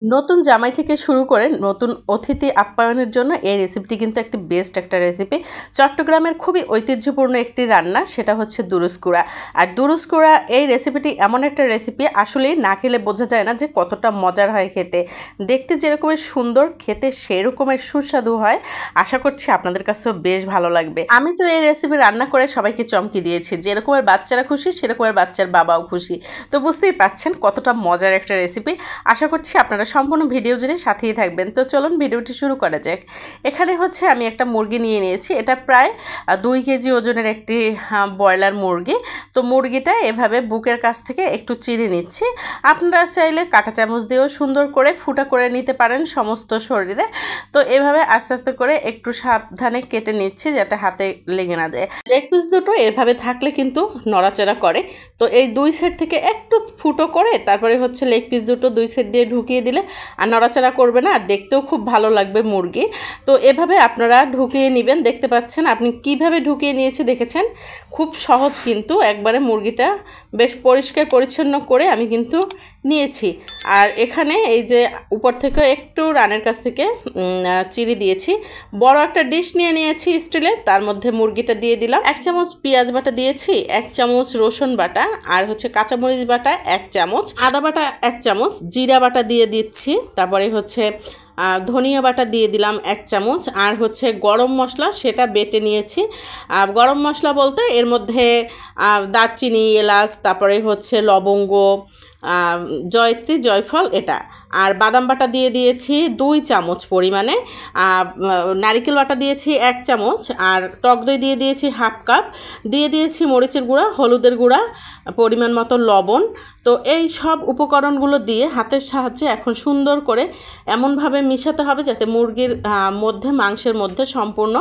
নতুন জামাই থেকে শুরু করে নতুন অতিথি আপ্যায়নের জন্য এই রেসিপিটি কিন্তু একটি বেস্ট একটা রেসিপি। চট্টগ্রামের খুবই ঐতিহ্যপূর্ণ একটি রান্না, সেটা হচ্ছে দুরুস্কুড়া। আর দুরুস্কুড়া এই রেসিপিটি এমন একটা রেসিপি, আসলেই না খেলে বোঝা যায় না যে কতটা মজার হয় খেতে। দেখতে যেরকমের সুন্দর, খেতে সেই রকমের সুস্বাদু হয়। আশা করছি আপনাদের কাছেও বেশ ভালো লাগবে। আমি তো এই রেসিপি রান্না করে সবাইকে চমকে দিয়েছি, যেরকমের বাচ্চারা খুশি সেরকমের বাচ্চার বাবাও খুশি। তো বুঝতেই পারছেন কতটা মজার একটা রেসিপি। আশা করছি আপনারা সম্পূর্ণ ভিডিও জুড়ে সাথেই থাকবেন। তো চলুন ভিডিওটি শুরু করা যাক। এখানে হচ্ছে আমি একটা মুরগি নিয়ে নিয়েছি, এটা প্রায় 2 কেজি ওজনের একটি ব্রয়লার মুরগি। তো মুরগিটা এভাবে বুকের কাছ থেকে একটু চিড়ে নিচ্ছি। আপনারা চাইলে কাঁটা চামচ দিয়েও সুন্দর করে ফুটা করে নিতে পারেন সমস্ত শরীরে। তো এভাবে আস্তে আস্তে করে একটু সাবধানে কেটে নিচ্ছি যাতে হাতে লেগে না যায়। লেগ পিস দুটো এভাবে থাকলে কিন্তু নড়াচড়া করে। তো এই 2 সাইড থেকে একটু ফুটো করে তারপরে হচ্ছে লেগ পিস দুটো 2 সাইড দিয়ে ঢুকিয়ে দিলে আর নড়াচড়া করবে না, আর দেখতেও খুব ভালো লাগবে মুরগি। তো এভাবে আপনারা ঢুকিয়ে নেবেন। দেখতে পাচ্ছেন আপনি কিভাবে ঢুকিয়ে নিয়েছে, দেখেছেন? খুব সহজ কিন্তু, একবারে মুরগিটা বেশ পরিষ্কার পরিচ্ছন্ন করে আমি কিন্তু নিয়েছি। আর এখানে এই যে উপর থেকে একটু রানের কাছ থেকে চিড়ি দিয়েছি। বড় একটা ডিশ নিয়ে নিয়েছি স্টিলের, তার মধ্যে মুরগিটা দিয়ে দিলাম। 1 চামচ পেঁয়াজ বাটা দিয়েছি, 1 চামচ রসুন বাটা, আর হচ্ছে কাঁচামরিচ বাটা 1 চামচ, আদা বাটা 1 চামচ, জিরা বাটা দিয়ে দিচ্ছি। তারপরে হচ্ছে ধনিয়া বাটা দিয়ে দিলাম 1 চামচ, আর হচ্ছে গরম মশলা সেটা বেটে নিয়েছি। গরম মশলা বলতে এর মধ্যে দারচিনি, এলাচ, তারপরে হচ্ছে লবঙ্গ, জয়ত্রী, জয়ফল এটা, আর বাদাম বাটা দিয়ে দিয়েছি 2 চামচ পরিমাণে, নারিকেল বাটা দিয়েছি 1 চামচ, আর টক দই দিয়ে দিয়েছি 1/2 কাপ, দিয়ে দিয়েছি মরিচের গুঁড়া, হলুদের গুঁড়া, পরিমাণ মতো লবণ। তো এই সব উপকরণগুলো দিয়ে হাতের সাহায্যে এখন সুন্দর করে এমনভাবে মিশাতে হবে যাতে মুরগির মধ্যে, মাংসের মধ্যে সম্পূর্ণ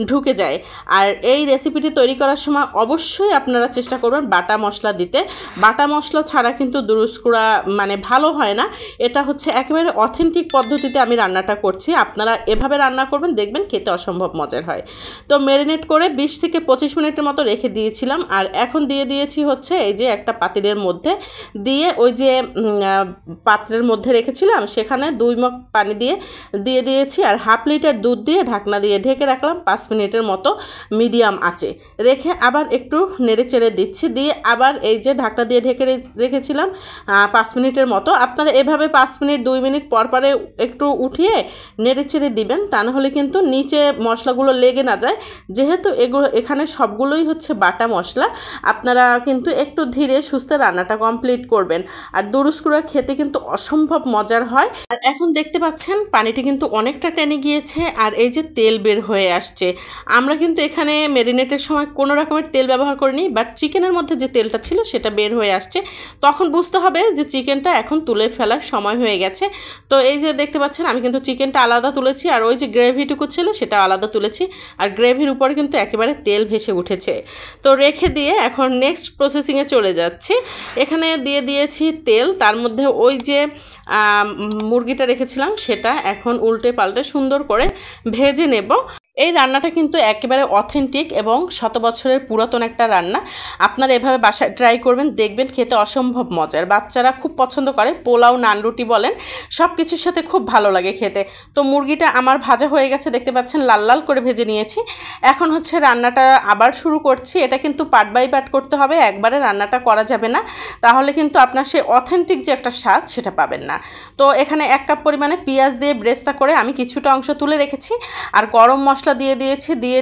ঢুকে যায়। আর এই রেসিপিটি তৈরি করার সময় অবশ্যই আপনারা চেষ্টা করবেন বাটা মশলা দিতে। বাটা মশলা ছাড়া কিন্তু দুরুস্কুড়া মানে ভালো হয় না। এটা হচ্ছে একেবারে অথেন্টিক পদ্ধতিতে আমি রান্নাটা করছি, আপনারা এভাবে রান্না করবেন, দেখবেন খেতে অসম্ভব মজার হয়। তো ম্যারিনেট করে 20 থেকে 25 মিনিটের মতো রেখে দিয়েছিলাম। আর এখন দিয়ে দিয়েছি হচ্ছে এই যে একটা পাতিলের মধ্যে দিয়ে, ওই যে পাত্রের মধ্যে রেখেছিলাম সেখানে 2 মগ পানি দিয়ে দিয়েছি, আর 1/2 লিটার দুধ দিয়ে ঢাকনা দিয়ে ঢেকে রাখলাম 5 মিনিটের মতো মিডিয়াম আঁচে রেখে। আবার একটু নেড়ে চেড়ে দিচ্ছি, দিয়ে আবার এই যে ঢাকনা দিয়ে ঢেকে রেখেছিলাম 5 মিনিটের মতো। আপনারা এভাবে 5 মিনিট 2 মিনিট পর পরে একটু উঠিয়ে নেড়ে চেড়ে দিবেন, তা নাহলে কিন্তু নিচে মশলাগুলো লেগে না যায়। যেহেতু এখানে সবগুলোই হচ্ছে বাটা মশলা, আপনারা কিন্তু একটু ধীরে সুস্থে রান্নাটা কমপ্লিট করবেন। আর দুরুস্কুড়া খেতে কিন্তু অসম্ভব মজার হয়। আর এখন দেখতে পাচ্ছেন পানিটা কিন্তু অনেকটা টেনে গিয়েছে, আর এই যে তেল বের হয়ে আসছে। আমরা কিন্তু এখানে ম্যারিনেটের সময় কোনো রকমের তেল ব্যবহার করিনি, বাট চিকেনের মধ্যে যে তেলটা ছিল সেটা বের হয়ে আসছে। তখন বুঝতে হবে যে চিকেনটা এখন তুলে ফেলার সময় হয়ে গেছে। তো এই যে দেখতে পাচ্ছেন আমি কিন্তু চিকেনটা আলাদা তুলেছি, আর ওই যে গ্রেভিটুকু ছিল সেটা আলাদা তুলেছি। আর গ্রেভির উপরে কিন্তু একেবারে তেল ভেসে উঠেছে। তো রেখে দিয়ে এখন নেক্সট প্রসেসিংয়ে চলে যাচ্ছি। এখানে দিয়ে দিয়েছি তেল, তার মধ্যে ওই যে মুরগিটা রেখেছিলাম সেটা এখন উল্টে পাল্টে সুন্দর করে ভেজে নেব। এই রান্নাটা কিন্তু একেবারে অথেন্টিক এবং শত বছরের পুরাতন একটা রান্না। আপনারা এভাবে বাসায় ট্রাই করবেন, দেখবেন খেতে অসম্ভব মজার। বাচ্চারা খুব পছন্দ করে, পোলাও, নান, রুটি বলেন সব কিছুর সাথে খুব ভালো লাগে খেতে। তো মুরগিটা আমার ভাজা হয়ে গেছে, দেখতে পাচ্ছেন লাল লাল করে ভেজে নিয়েছি। এখন হচ্ছে রান্নাটা আবার শুরু করছি। এটা কিন্তু পার্ট বাই পার্ট করতে হবে, একবারে রান্নাটা করা যাবে না, তাহলে কিন্তু আপনার সেই অথেন্টিক যে একটা স্বাদ সেটা পাবেন না। তো এখানে 1 কাপ পরিমাণে পেঁয়াজ দিয়ে ব্রেস্তা করে আমি কিছুটা অংশ তুলে রেখেছি। আর গরম মশলা দিয়ে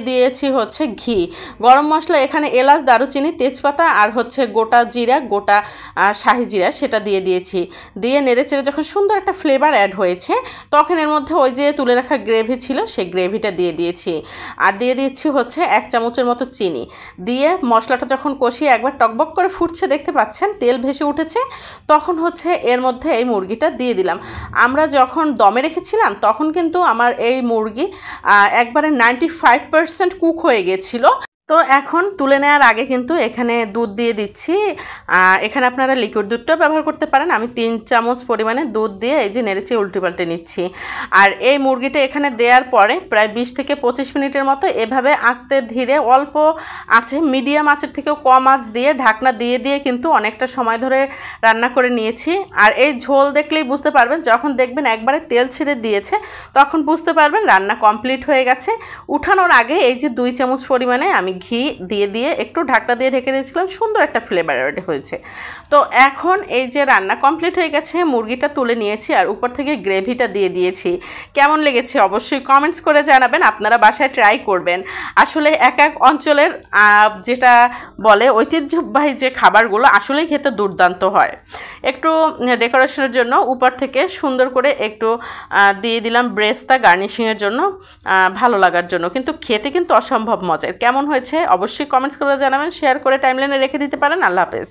দিয়েছি হচ্ছে ঘি। গরম মশলা এখানে এলাচ, দারুচিনি, তেজপাতা আর হচ্ছে গোটা জিরা, গোটা শাহি জিরা সেটা দিয়ে দিয়েছি। দিয়ে নেড়েচেড়ে যখন সুন্দর একটা ফ্লেভার অ্যাড হয়েছে, তখন এর মধ্যে ওই যে তুলে রাখা গ্রেভি ছিল সেই গ্রেভিটা দিয়ে দিয়েছি। আর দিয়ে দিচ্ছি হচ্ছে 1 চামচের মতো চিনি। দিয়ে মশলাটা যখন কষিয়ে একবার টকবক করে ফুটছে, দেখতে পাচ্ছেন তেল ভেসে উঠেছে, তখন হচ্ছে এর মধ্যে এই মুরগিটা দিয়ে দিলাম। আমরা যখন দমে রেখেছিলাম তখন কিন্তু আমার এই মুরগি একবারে 95% কুক হয়ে গেছিলো। তো এখন তুলে নেওয়ার আগে কিন্তু এখানে দুধ দিয়ে দিচ্ছি। এখানে আপনারা লিকুইড দুধটাও ব্যবহার করতে পারেন। আমি 3 চামচ পরিমাণে দুধ দিয়ে এই যে নেড়েচে উল্টে পাল্টে নিচ্ছি। আর এই মুরগিটা এখানে দেওয়ার পরে প্রায় 20 থেকে 25 মিনিটের মতো এভাবে আস্তে ধীরে অল্প আছে, মিডিয়াম আঁচের থেকেও কম আঁচ দিয়ে ঢাকনা দিয়ে দিয়ে কিন্তু অনেকটা সময় ধরে রান্না করে নিয়েছি। আর এই ঝোল দেখলেই বুঝতে পারবেন, যখন দেখবেন একবারে তেল ছেড়ে দিয়েছে তখন বুঝতে পারবেন রান্না কমপ্লিট হয়ে গেছে। উঠানোর আগে এই যে 2 চামচ পরিমাণে আমি ঘি দিয়ে দিয়ে একটু ঢাকনা দিয়ে ঢেকে রেখেছিলাম, সুন্দর একটা ফ্লেভার হয়েছে। তো এখন এই যে রান্না কমপ্লিট হয়ে গেছে, মুরগিটা তুলে নিয়েছি আর উপর থেকে গ্রেভিটা দিয়ে দিয়েছি। কেমন লেগেছে অবশ্যই কমেন্টস করে জানাবেন, আপনারা বাসায় ট্রাই করবেন। আসলে এক এক অঞ্চলের যেটা বলে ঐতিহ্যবাহী যে খাবারগুলো আসলেই খেতে দুর্দান্ত হয়। একটু ডেকোরেশনের জন্য উপর থেকে সুন্দর করে একটু দিয়ে দিলাম ব্রেস্তা গার্নিশিংয়ের জন্য, ভালো লাগার জন্য। কিন্তু খেতে কিন্তু অসম্ভব মজার। কেমন হয়েছে অবশ্যই কমেন্টস করে জানাবেন, শেয়ার করে টাইমলাইনে রেখে দিতে পারেন। আল্লাহ হাফেজ।